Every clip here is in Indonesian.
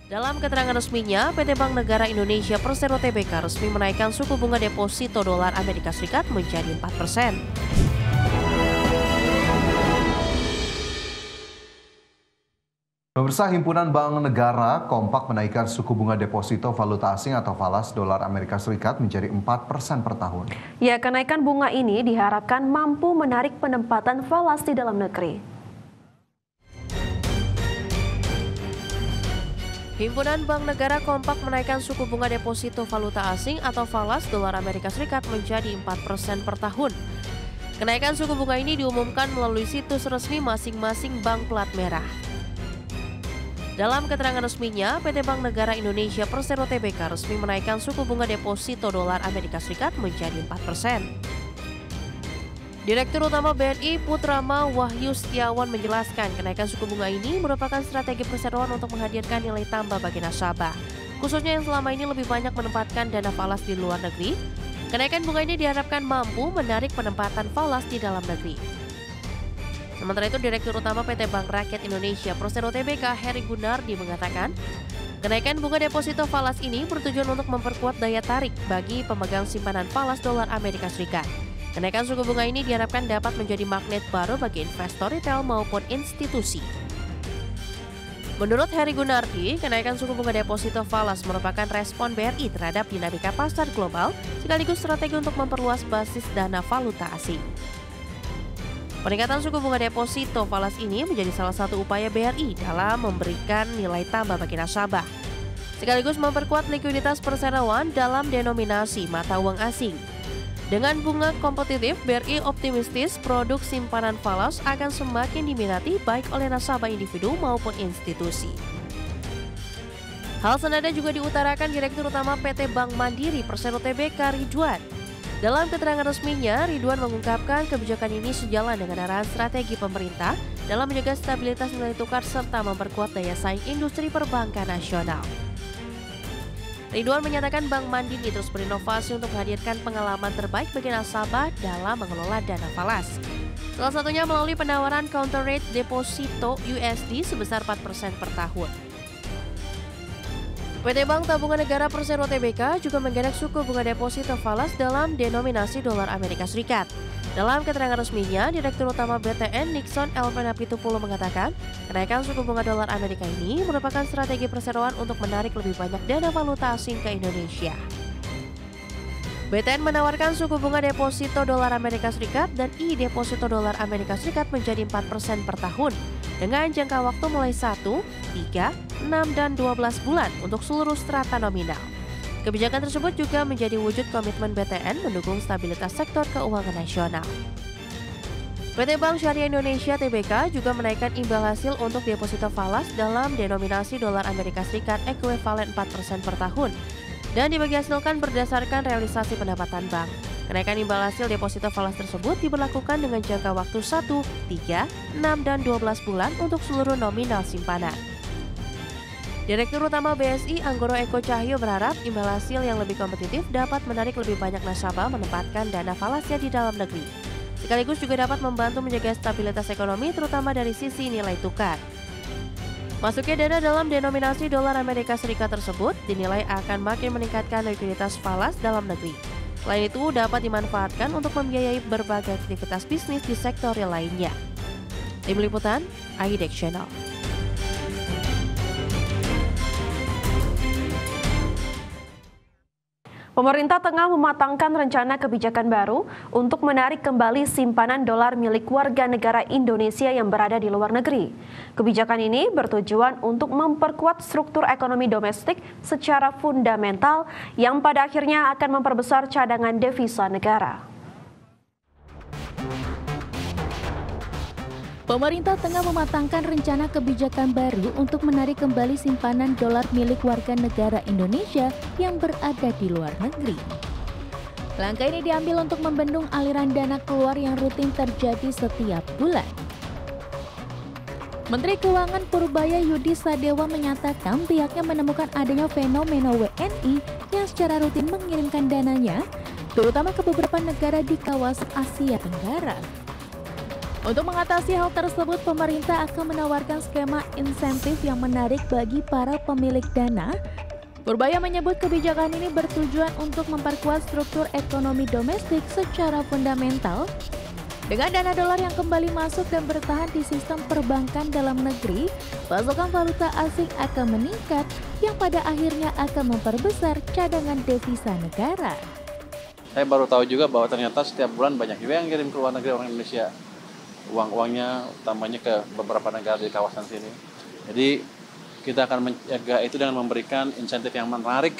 Dalam keterangan resminya, PT Bank Negara Indonesia Persero Tbk resmi menaikkan suku bunga deposito dolar Amerika Serikat menjadi 4%. Pemirsa, Himpunan Bank Negara kompak menaikkan suku bunga deposito valuta asing atau falas dolar Amerika Serikat menjadi 4% per tahun. Ya, kenaikan bunga ini diharapkan mampu menarik penempatan falas di dalam negeri. Himpunan Bank Negara kompak menaikkan suku bunga deposito valuta asing atau falas dolar Amerika Serikat menjadi 4% per tahun. Kenaikan suku bunga ini diumumkan melalui situs resmi masing-masing bank plat merah. Dalam keterangan resminya, PT Bank Negara Indonesia Persero Tbk resmi menaikkan suku bunga deposito dolar Amerika Serikat menjadi 4%. Direktur Utama BNI Putrama Wahyu Setiawan menjelaskan kenaikan suku bunga ini merupakan strategi perseroan untuk menghadirkan nilai tambah bagi nasabah, khususnya yang selama ini lebih banyak menempatkan dana falas di luar negeri. Kenaikan bunga ini diharapkan mampu menarik penempatan falas di dalam negeri. Sementara itu, Direktur Utama PT Bank Rakyat Indonesia Persero Tbk Heri Gunardi mengatakan, kenaikan bunga deposito falas ini bertujuan untuk memperkuat daya tarik bagi pemegang simpanan falas dolar Amerika Serikat. Kenaikan suku bunga ini diharapkan dapat menjadi magnet baru bagi investor retail maupun institusi. Menurut Heri Gunardi, kenaikan suku bunga deposito falas merupakan respon BRI terhadap dinamika pasar global sekaligus strategi untuk memperluas basis dana valuta asing. Peningkatan suku bunga deposito falas ini menjadi salah satu upaya BRI dalam memberikan nilai tambah bagi nasabah, sekaligus memperkuat likuiditas perseroan dalam denominasi mata uang asing. Dengan bunga kompetitif, BRI optimistis produk simpanan falas akan semakin diminati baik oleh nasabah individu maupun institusi. Hal senada juga diutarakan Direktur Utama PT Bank Mandiri Persero Tbk Ridwan. Dalam keterangan resminya, Ridwan mengungkapkan kebijakan ini sejalan dengan arahan strategi pemerintah dalam menjaga stabilitas nilai tukar serta memperkuat daya saing industri perbankan nasional. Ridwan menyatakan Bank Mandiri terus berinovasi untuk menghadirkan pengalaman terbaik bagi nasabah dalam mengelola dana falas. Salah satunya melalui penawaran counter rate deposito USD sebesar 4% per tahun. PT Bank Tabungan Negara Persero Tbk juga menggerak suku bunga deposito falas dalam denominasi dolar Amerika Serikat. Dalam keterangan resminya, Direktur Utama BTN Nixon L. Penapitupulo mengatakan, kenaikan suku bunga dolar Amerika ini merupakan strategi perseroan untuk menarik lebih banyak dana valuta asing ke Indonesia. BTN menawarkan suku bunga deposito dolar Amerika Serikat dan deposito dolar Amerika Serikat menjadi 4% per tahun dengan jangka waktu mulai 1, 3, 6, dan 12 bulan untuk seluruh strata nominal. Kebijakan tersebut juga menjadi wujud komitmen BTN mendukung stabilitas sektor keuangan nasional. PT Bank Syariah Indonesia Tbk juga menaikkan imbal hasil untuk deposito falas dalam denominasi dolar Amerika Serikat ekuivalen 4% per tahun dan dibagi hasilkan berdasarkan realisasi pendapatan bank. Kenaikan imbal hasil deposito falas tersebut diberlakukan dengan jangka waktu 1, 3, 6, dan 12 bulan untuk seluruh nominal simpanan. Direktur Utama BSI Anggoro Eko Cahyo berharap imbal hasil yang lebih kompetitif dapat menarik lebih banyak nasabah menempatkan dana falasnya di dalam negeri. Sekaligus juga dapat membantu menjaga stabilitas ekonomi terutama dari sisi nilai tukar. Masuknya dana dalam denominasi dolar Amerika Serikat tersebut dinilai akan makin meningkatkan likuiditas falas dalam negeri. Selain itu dapat dimanfaatkan untuk membiayai berbagai aktivitas bisnis di sektor lainnya. Tim Liputan, IDX Channel. Pemerintah tengah mematangkan rencana kebijakan baru untuk menarik kembali simpanan dolar milik warga negara Indonesia yang berada di luar negeri. Kebijakan ini bertujuan untuk memperkuat struktur ekonomi domestik secara fundamental yang pada akhirnya akan memperbesar cadangan devisa negara. Pemerintah tengah mematangkan rencana kebijakan baru untuk menarik kembali simpanan dolar milik warga negara Indonesia yang berada di luar negeri. Langkah ini diambil untuk membendung aliran dana keluar yang rutin terjadi setiap bulan. Menteri Keuangan Purbaya Yudi Sadewa menyatakan pihaknya menemukan adanya fenomena WNI yang secara rutin mengirimkan dananya, terutama ke beberapa negara di kawasan Asia Tenggara. Untuk mengatasi hal tersebut, pemerintah akan menawarkan skema insentif yang menarik bagi para pemilik dana. Purbaya menyebut kebijakan ini bertujuan untuk memperkuat struktur ekonomi domestik secara fundamental. Dengan dana dolar yang kembali masuk dan bertahan di sistem perbankan dalam negeri, pasokan valuta asing akan meningkat yang pada akhirnya akan memperbesar cadangan devisa negara. Saya baru tahu juga bahwa ternyata setiap bulan banyak juga yang kirim ke luar negeri orang Indonesia. Uang-uangnya utamanya ke beberapa negara di kawasan sini. Jadi kita akan menjaga itu dengan memberikan insentif yang menarik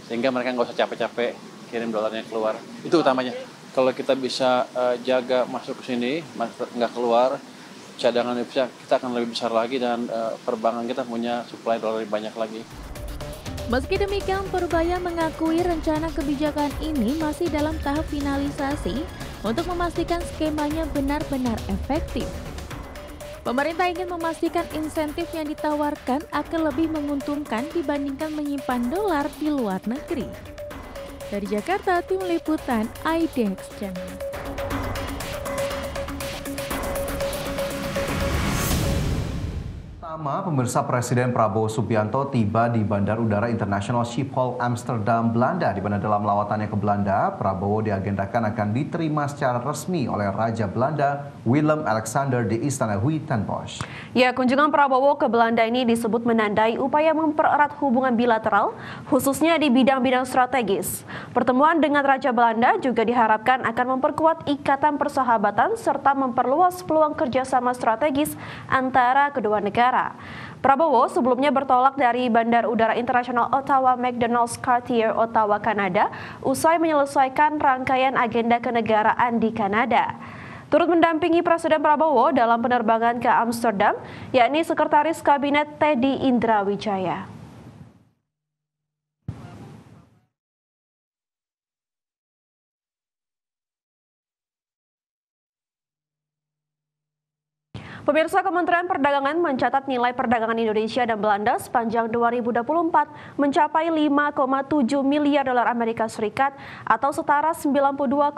sehingga mereka nggak usah capek-capek kirim dolarnya keluar. Itu utamanya. Kalau kita bisa jaga masuk ke sini, nggak keluar, cadangan devisa kita akan lebih besar lagi dan perbankan kita punya suplai dolar lebih banyak lagi. Meski demikian, Purbaya mengakui rencana kebijakan ini masih dalam tahap finalisasi untuk memastikan skemanya benar-benar efektif. Pemerintah ingin memastikan insentif yang ditawarkan akan lebih menguntungkan dibandingkan menyimpan dolar di luar negeri. Dari Jakarta, Tim Liputan IDX Channel. Pemirsa, Presiden Prabowo Subianto tiba di Bandar Udara Internasional Schiphol, Amsterdam, Belanda. Di mana dalam lawatannya ke Belanda, Prabowo diagendakan akan diterima secara resmi oleh Raja Belanda Willem-Alexander di Istana Huis-ten-Bosch. Ya, kunjungan Prabowo ke Belanda ini disebut menandai upaya mempererat hubungan bilateral, khususnya di bidang-bidang strategis. Pertemuan dengan Raja Belanda juga diharapkan akan memperkuat ikatan persahabatan serta memperluas peluang kerjasama strategis antara kedua negara. Prabowo sebelumnya bertolak dari Bandar Udara Internasional Ottawa McDonald's Cartier, Ottawa, Kanada, usai menyelesaikan rangkaian agenda kenegaraan di Kanada. Turut mendampingi Presiden Prabowo dalam penerbangan ke Amsterdam, yakni Sekretaris Kabinet Teddy Indrawijaya. Pemirsa, Kementerian Perdagangan mencatat nilai perdagangan Indonesia dan Belanda sepanjang 2024 mencapai 5,7 miliar dolar Amerika Serikat atau setara 92,85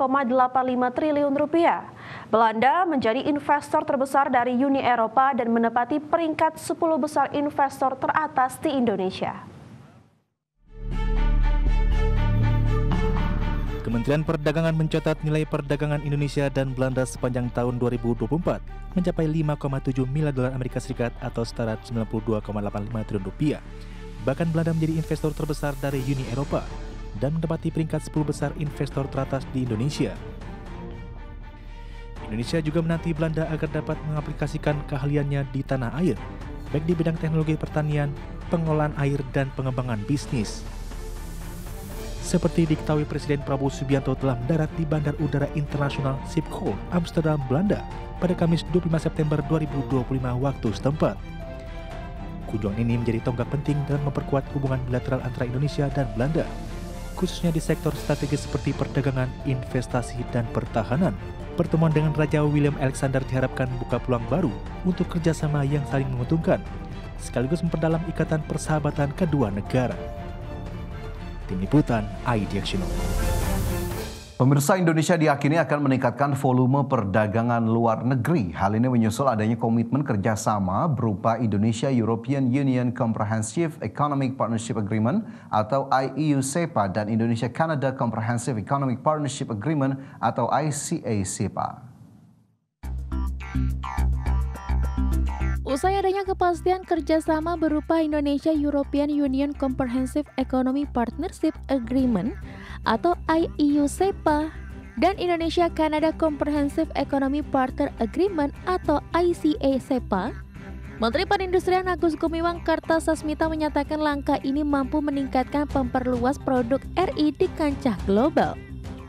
triliun rupiah. Belanda menjadi investor terbesar dari Uni Eropa dan menempati peringkat 10 besar investor teratas di Indonesia. Kementerian Perdagangan mencatat nilai perdagangan Indonesia dan Belanda sepanjang tahun 2024 mencapai 5,7 miliar dolar Amerika Serikat atau setara 92,85 triliun rupiah. Bahkan Belanda menjadi investor terbesar dari Uni Eropa dan menempati peringkat 10 besar investor teratas di Indonesia. Indonesia juga menanti Belanda agar dapat mengaplikasikan keahliannya di tanah air, baik di bidang teknologi pertanian, pengelolaan air, dan pengembangan bisnis. Seperti diketahui, Presiden Prabowo Subianto telah mendarat di Bandar Udara Internasional Schiphol, Amsterdam, Belanda pada Kamis 25 September 2025 waktu setempat. Kunjungan ini menjadi tonggak penting dalam memperkuat hubungan bilateral antara Indonesia dan Belanda, khususnya di sektor strategis seperti perdagangan, investasi, dan pertahanan. Pertemuan dengan Raja Willem-Alexander diharapkan membuka peluang baru untuk kerjasama yang saling menguntungkan, sekaligus memperdalam ikatan persahabatan kedua negara. Tim Liputan IDX Channel. Pemirsa, Indonesia diyakini akan meningkatkan volume perdagangan luar negeri. Hal ini menyusul adanya komitmen kerjasama berupa Indonesia-European Union Comprehensive Economic Partnership Agreement atau IEU-SEPA dan Indonesia-Canada Comprehensive Economic Partnership Agreement atau ICA-SEPA. Usai adanya kepastian kerjasama berupa Indonesia-European Union Comprehensive Economic Partnership Agreement atau IEU-SEPA dan Indonesia-Canada Comprehensive Economic Partner Agreement atau ICA-SEPA, Menteri Perindustrian Agus Gumiwang Kartasasmita menyatakan langkah ini mampu meningkatkan memperluas produk RI di kancah global.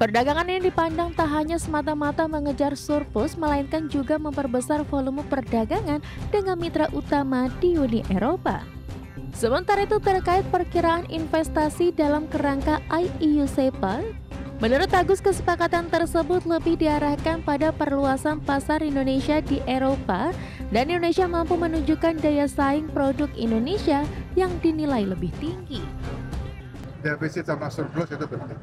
Perdagangan ini dipandang tak hanya semata-mata mengejar surplus, melainkan juga memperbesar volume perdagangan dengan mitra utama di Uni Eropa. Sementara itu, terkait perkiraan investasi dalam kerangka IEU-SEPA, menurut Agus kesepakatan tersebut lebih diarahkan pada perluasan pasar Indonesia di Eropa dan Indonesia mampu menunjukkan daya saing produk Indonesia yang dinilai lebih tinggi. Defisit sama surplus itu penting.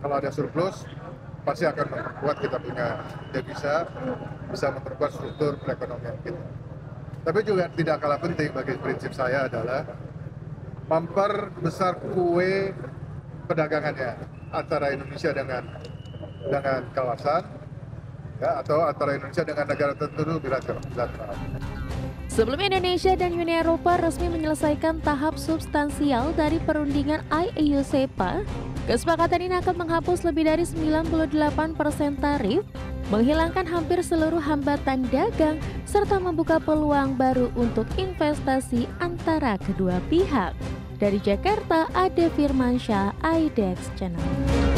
Kalau ada surplus, pasti akan memperkuat kita punya devisa, bisa memperkuat struktur perekonomian kita. Tapi juga tidak kalah penting bagi prinsip saya adalah memperbesar kue perdagangannya antara Indonesia dengan kawasan, ya, atau antara Indonesia dengan negara tertentu bilateral. Sebelum Indonesia dan Uni Eropa resmi menyelesaikan tahap substansial dari perundingan IEU-SEPA, kesepakatan ini akan menghapus lebih dari 98% tarif, menghilangkan hampir seluruh hambatan dagang, serta membuka peluang baru untuk investasi antara kedua pihak. Dari Jakarta, Ade Firmansyah, IDX Channel.